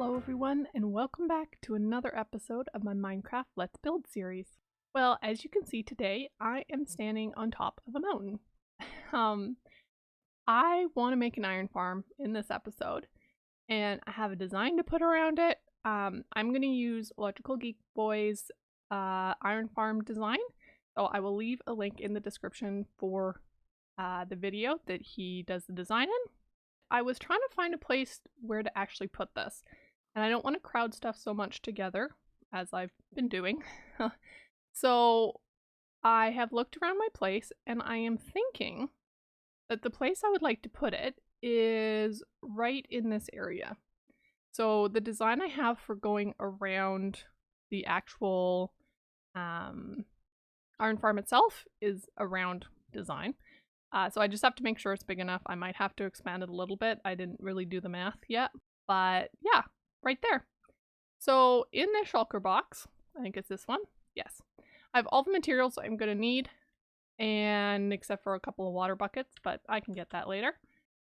Hello everyone, and welcome back to another episode of my Minecraft Let's Build series. Well, as you can see today, I am standing on top of a mountain. I want to make an iron farm in this episode, and I have a design to put around it. I'm going to use Electrical Geek Boy's iron farm design, so I will leave a link in the description for the video that he does the design in. I was trying to find a place where to actually put this, and I don't want to crowd stuff so much together as I've been doing. So I have looked around my place, and I am thinking that the place I would like to put it is right in this area. So the design I have for going around the actual iron farm itself is a round design. So I just have to make sure it's big enough. I might have to expand it a little bit. I didn't really do the math yet, but yeah, right there. So in this shulker box, I think it's this one. Yes. I have all the materials I'm going to need, and except for a couple of water buckets, but I can get that later.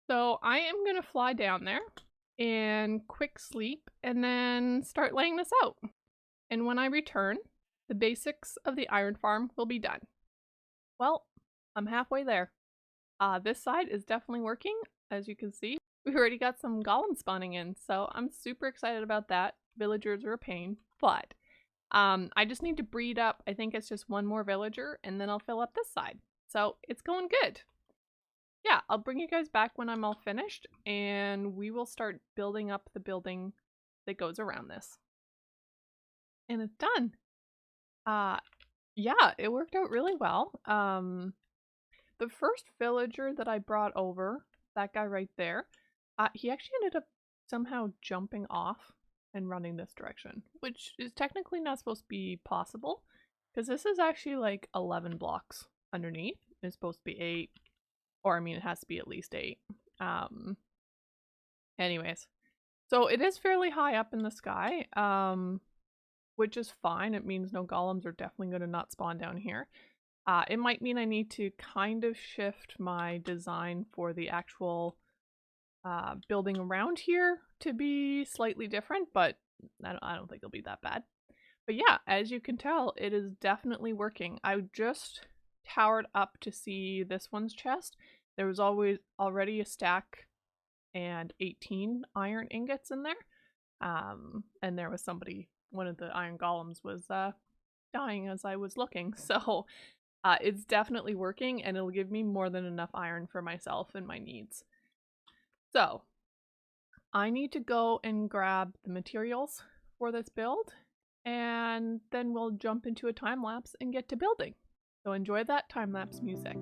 So I am going to fly down there and quick sleep and then start laying this out. And when I return, the basics of the iron farm will be done. Well, I'm halfway there. This side is definitely working, as you can see. We already got some golems spawning in, so I'm super excited about that. Villagers are a pain, but I just need to breed up. I think it's just one more villager, and then I'll fill up this side. So it's going good. Yeah, I'll bring you guys back when I'm all finished, and we will start building up the building that goes around this. And it's done. Yeah, it worked out really well. The first villager that I brought over, that guy right there, he actually ended up somehow jumping off and running this direction, which is technically not supposed to be possible, because this is actually like 11 blocks underneath. It's supposed to be 8, or I mean it has to be at least 8. Anyways, so it is fairly high up in the sky, which is fine. It means no golems are definitely going to not spawn down here. It might mean I need to kind of shift my design for the actual building around here to be slightly different, but I don't think it'll be that bad. But yeah, as you can tell, it is definitely working. I just towered up to see this one's chest. There was already a stack and 18 iron ingots in there. And there was somebody, one of the iron golems was dying as I was looking, so it's definitely working, and it'll give me more than enough iron for myself and my needs. So I need to go and grab the materials for this build, and then we'll jump into a time lapse and get to building. So enjoy that time lapse music.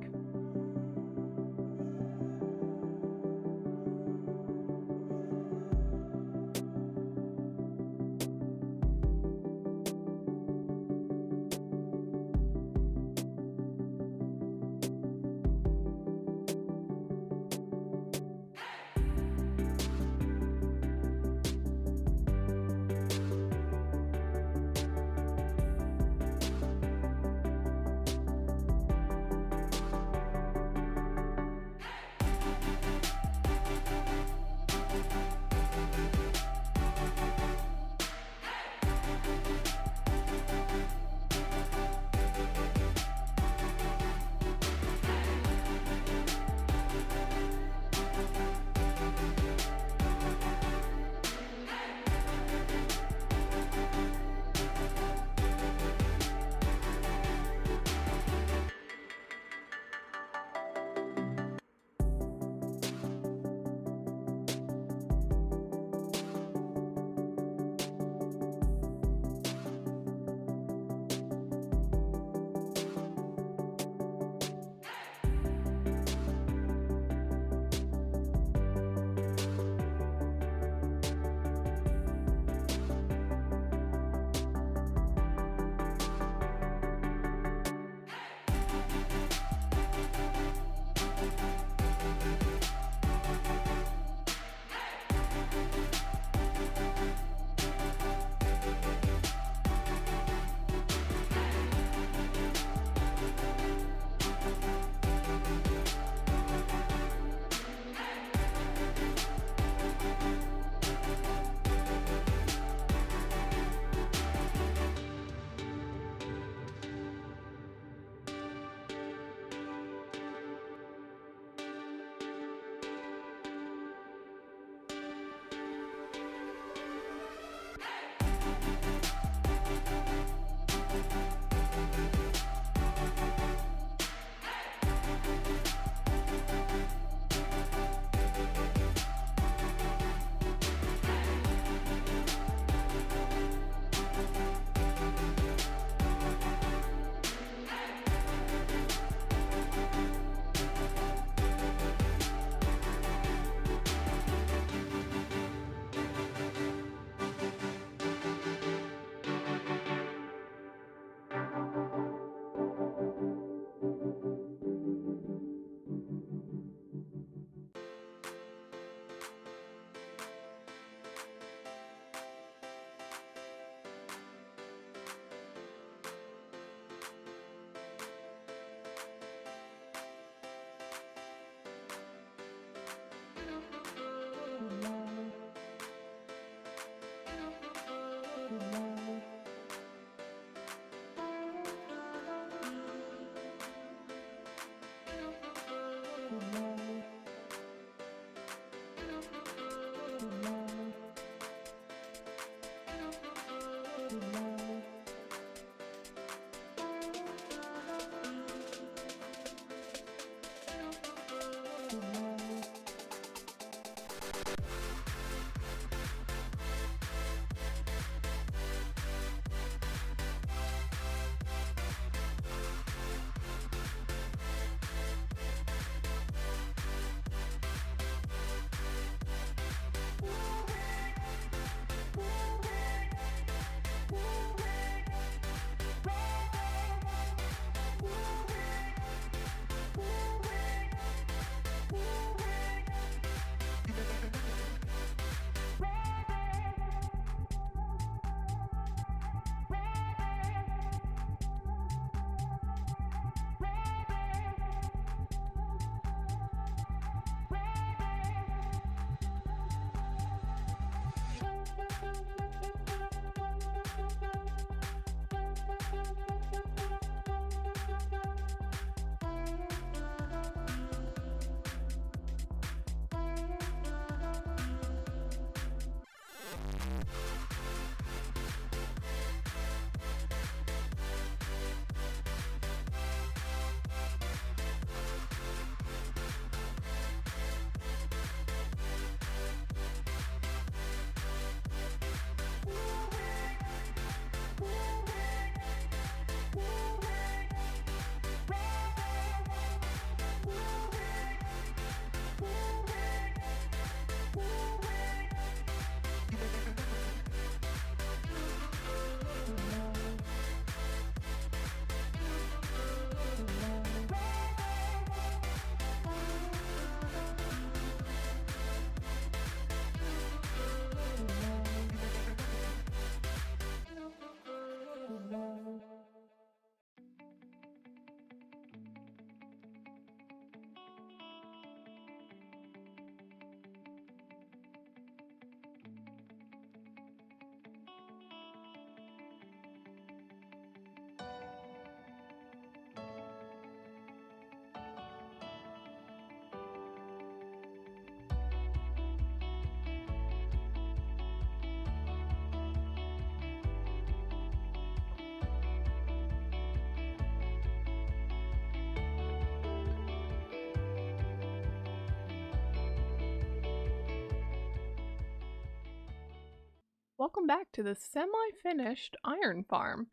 Welcome back to the semi-finished iron farm.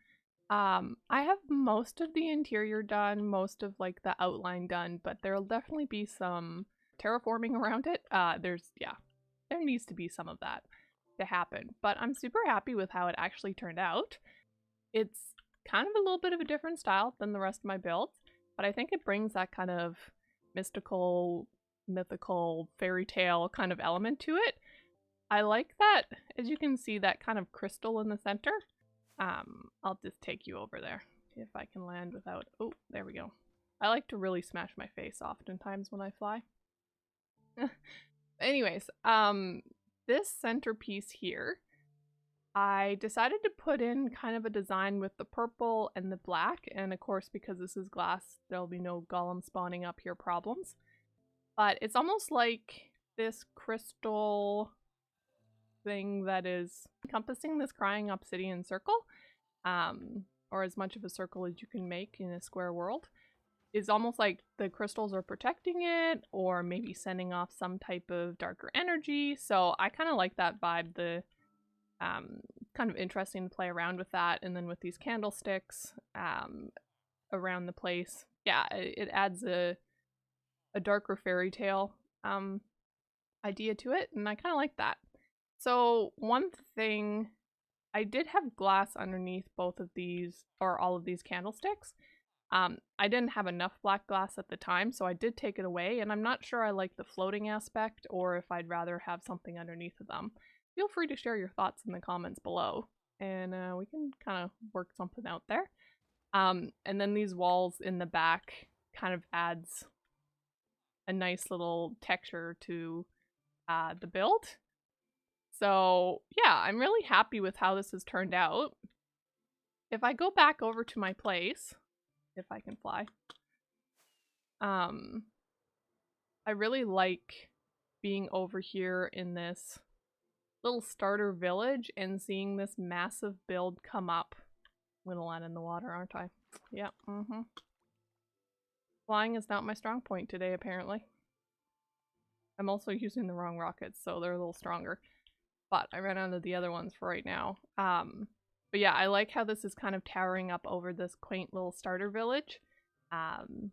I have most of the interior done, most of like the outline done, but there'll definitely be some terraforming around it. Yeah, there needs to be some of that to happen, but I'm super happy with how it actually turned out. It's kind of a little bit of a different style than the rest of my builds, but I think it brings that kind of mystical, mythical, fairy tale kind of element to it. I like that, as you can see, that kind of crystal in the center. I'll just take you over there if I can land without, oh, there we go. I like to really smash my face oftentimes when I fly. Anyways, this centerpiece here, I decided to put in kind of a design with the purple and the black, and of course, because this is glass, there'll be no golem spawning up here problems. But it's almost like this crystal thing that is encompassing this crying obsidian circle, or as much of a circle as you can make in a square world, is almost like the crystals are protecting it or maybe sending off some type of darker energy. So I kind of like that vibe. The kind of interesting to play around with that, and then with these candlesticks around the place, yeah, it adds a darker fairy tale idea to it, and I kind of like that. So one thing, I did have glass underneath both of these, or all of these candlesticks. I didn't have enough black glass at the time, so I did take it away, and I'm not sure I like the floating aspect or if I'd rather have something underneath of them. Feel free to share your thoughts in the comments below, and we can kind of work something out there. And then these walls in the back kind of adds a nice little texture to the build. So yeah, I'm really happy with how this has turned out. If I go back over to my place, if I can fly, I really like being over here in this little starter village and seeing this massive build come up. I'm gonna land in the water, aren't I? Yeah, Flying is not my strong point today, apparently. I'm also using the wrong rockets, so they're a little stronger. But I ran out of the other ones for right now. But yeah, I like how this is kind of towering up over this quaint little starter village. And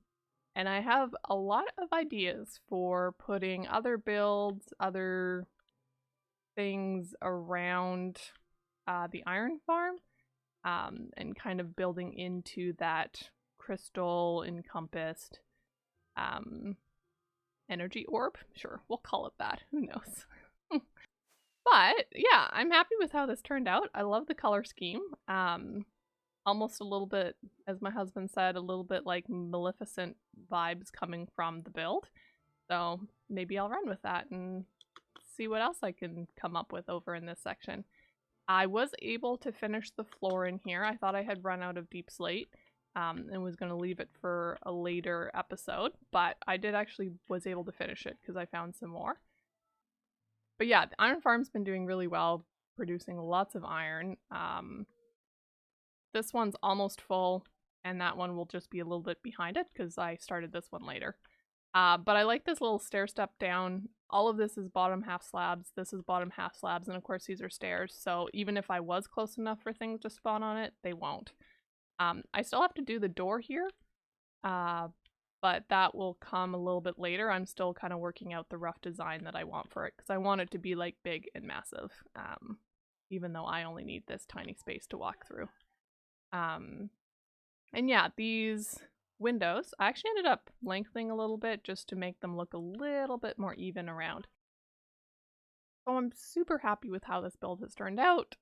I have a lot of ideas for putting other builds, other things around the iron farm, and kind of building into that crystal encompassed energy orb. Sure, we'll call it that. Who knows? But yeah, I'm happy with how this turned out. I love the color scheme. Almost a little bit, as my husband said, a little bit like Maleficent vibes coming from the build. So maybe I'll run with that and see what else I can come up with over in this section. I was able to finish the floor in here. I thought I had run out of deep slate and was going to leave it for a later episode, but I did actually was able to finish it because I found some more. But yeah, the iron farm's been doing really well, producing lots of iron. This one's almost full, and that one will just be a little bit behind it because I started this one later. But I like this little stair step down. All of this is bottom half slabs. This is bottom half slabs, and of course these are stairs. So even if I was close enough for things to spawn on it, they won't. I still have to do the door here, but that will come a little bit later. I'm still kind of working out the rough design that I want for it because I want it to be like big and massive, even though I only need this tiny space to walk through. And yeah, these windows, I actually ended up lengthening a little bit just to make them look a little bit more even around. So I'm super happy with how this build has turned out,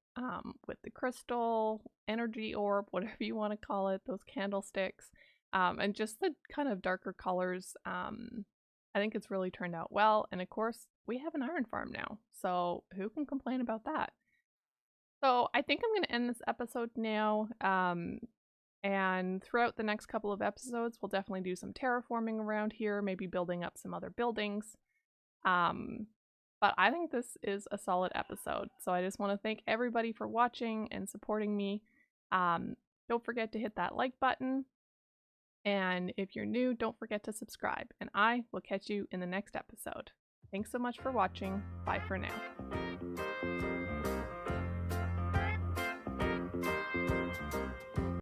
with the crystal, energy orb, whatever you want to call it, those candlesticks, and just the kind of darker colors. I think it's really turned out well, and of course, we have an iron farm now, so who can complain about that? So I think I'm going to end this episode now, and throughout the next couple of episodes, we'll definitely do some terraforming around here, maybe building up some other buildings. But I think this is a solid episode, so I just want to thank everybody for watching and supporting me. Don't forget to hit that like button, and if you're new, don't forget to subscribe, and I will catch you in the next episode. Thanks so much for watching. Bye for now.